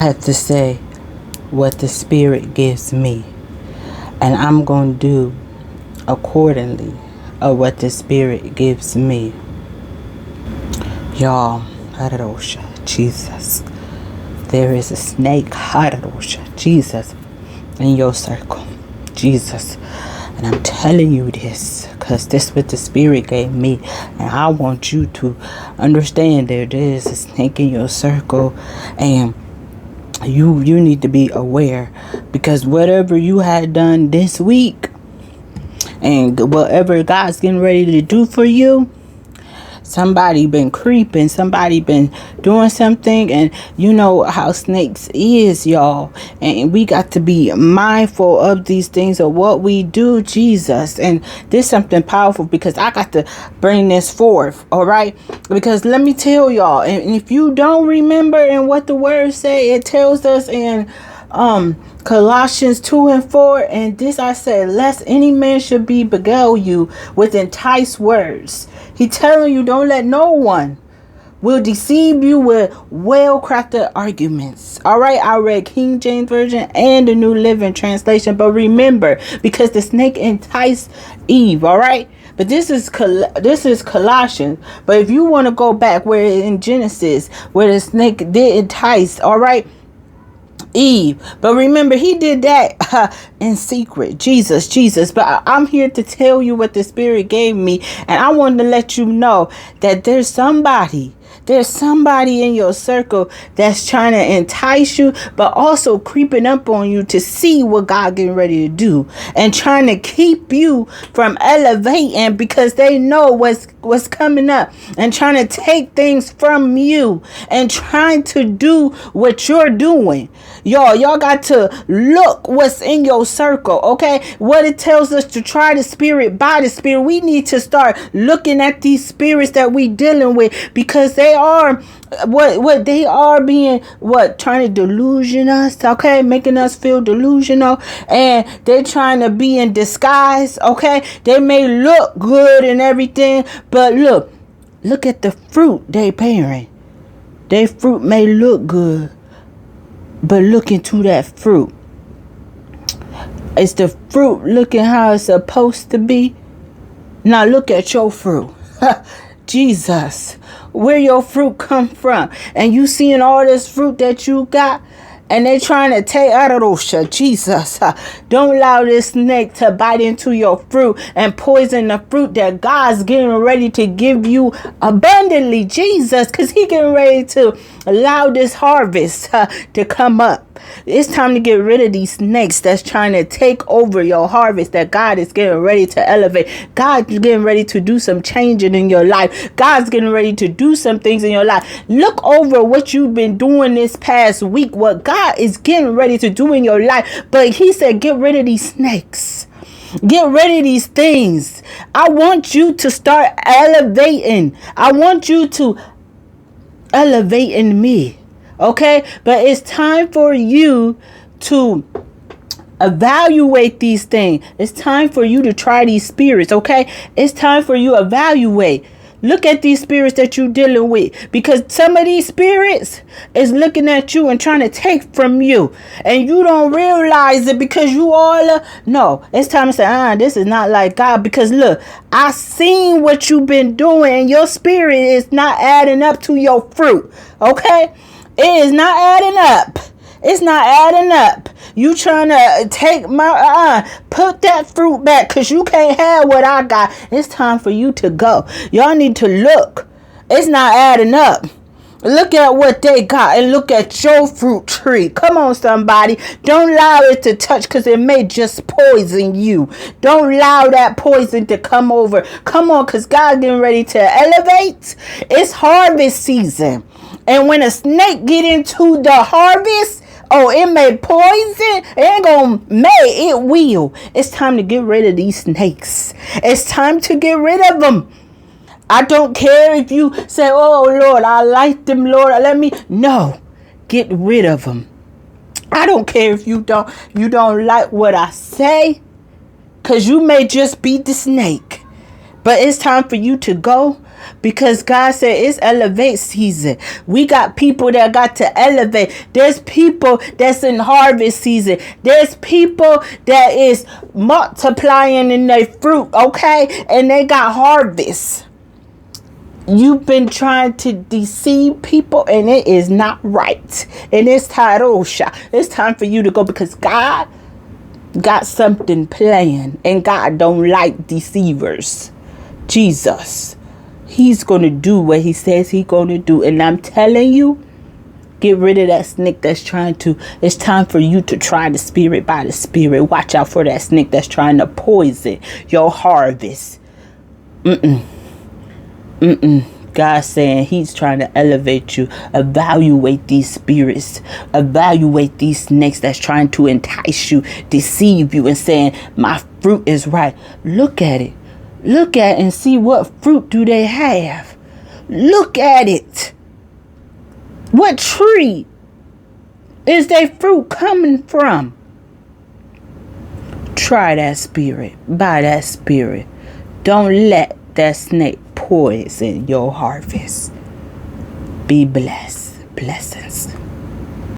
I have to say what the Spirit gives me, and I'm going to do accordingly of what the Spirit gives me. Y'all, hallelujah, Jesus. There is a snake, hallelujah, Jesus, in your circle, Jesus. And I'm telling you this because this is what the Spirit gave me, and I want you to understand that there is a snake in your circle, and you need to be aware, because whatever you had done this week and whatever God's getting ready to do for you, somebody been creeping, somebody been doing something, and you know how snakes is, y'all, and we got to be mindful of these things, of what we do, Jesus. And this is something powerful, because I got to bring this forth, all right? Because let me tell y'all, and if you don't remember and what the word say, it tells us in Colossians 2:4, and this I say, lest any man should be beguile you with enticed words. He telling you, don't let no one will deceive you with well-crafted arguments. All right, I read King James Version and the New Living Translation, but remember, because the snake enticed Eve, all right? But this is Colossians. But if you want to go back where in Genesis, where the snake did entice, all right, Eve. But remember, he did that in secret. Jesus. But I'm here to tell you what the Spirit gave me. And I wanted to let you know that there's somebody in your circle that's trying to entice you, but also creeping up on you to see what God getting ready to do, and trying to keep you from elevating, because they know what's coming up, and trying to take things from you, and trying to do what you're doing. Y'all got to look what's in your circle, okay? What it tells us to try the Spirit by the Spirit. We need to start looking at these spirits that we dealing with, because they are what they are being, trying to delusion us, okay, making us feel delusional, and they're trying to be in disguise, okay? They may look good and everything, but look at the fruit they bearing. Their fruit may look good, but look into that fruit. Is the fruit looking how it's supposed to be? Now look at your fruit. Jesus, where your fruit come from? And you seeing all this fruit that you got, and they trying to take out of those shit. Jesus, don't allow this snake to bite into your fruit and poison the fruit that God's getting ready to give you abundantly. Jesus, because he getting ready to allow this harvest to come up. It's time to get rid of these snakes that's trying to take over your harvest that God is getting ready to elevate. God's getting ready to do some changing in your life. God's getting ready to do some things in your life. Look over what you've been doing this past week, what God is getting ready to do in your life. But he said, get rid of these snakes. Get rid of these things. I want you to start elevating. I want you to elevate in me. Okay, but it's time for you to evaluate these things. It's time for you to try these spirits. Okay, it's time for you to evaluate. Look at these spirits that you're dealing with, because some of these spirits is looking at you and trying to take from you, and you don't realize it, because you all no. It's time to say, this is not like God, because look, I seen what you've been doing, and your spirit is not adding up to your fruit. Okay. It is not adding up. It's not adding up. You trying to take my put that fruit back, because you can't have what I got. It's time for you to go. Y'all need to look. It's not adding up. Look at what they got and look at your fruit tree. Come on, somebody. Don't allow it to touch, because it may just poison you. Don't allow that poison to come over. Come on, because God's getting ready to elevate. It's harvest season. And when a snake get into the harvest, it may poison. It ain't gonna may. It will. It's time to get rid of these snakes. It's time to get rid of them. I don't care if you say, oh, Lord, I like them, Lord. No, get rid of them. I don't care if you don't like what I say, because you may just be the snake. But it's time for you to go. Because God said it's elevate season. We got people that got to elevate. There's people that's in harvest season. There's people that is multiplying in their fruit, okay? And they got harvest. You've been trying to deceive people, and it is not right. And it's time, it's time for you to go, because God got something planned, and God don't like deceivers. Jesus, he's going to do what he says he's going to do. And I'm telling you, get rid of that snake that's trying to. It's time for you to try the spirit by the spirit. Watch out for that snake that's trying to poison your harvest. God's saying he's trying to elevate you. Evaluate these spirits. Evaluate these snakes that's trying to entice you, deceive you, and saying, my fruit is right. Look at it. Look at it and see what fruit do they have. Look at it. What tree is their fruit coming from? Try that spirit. By that spirit. Don't let that snake poison your harvest. Be blessed. Blessings.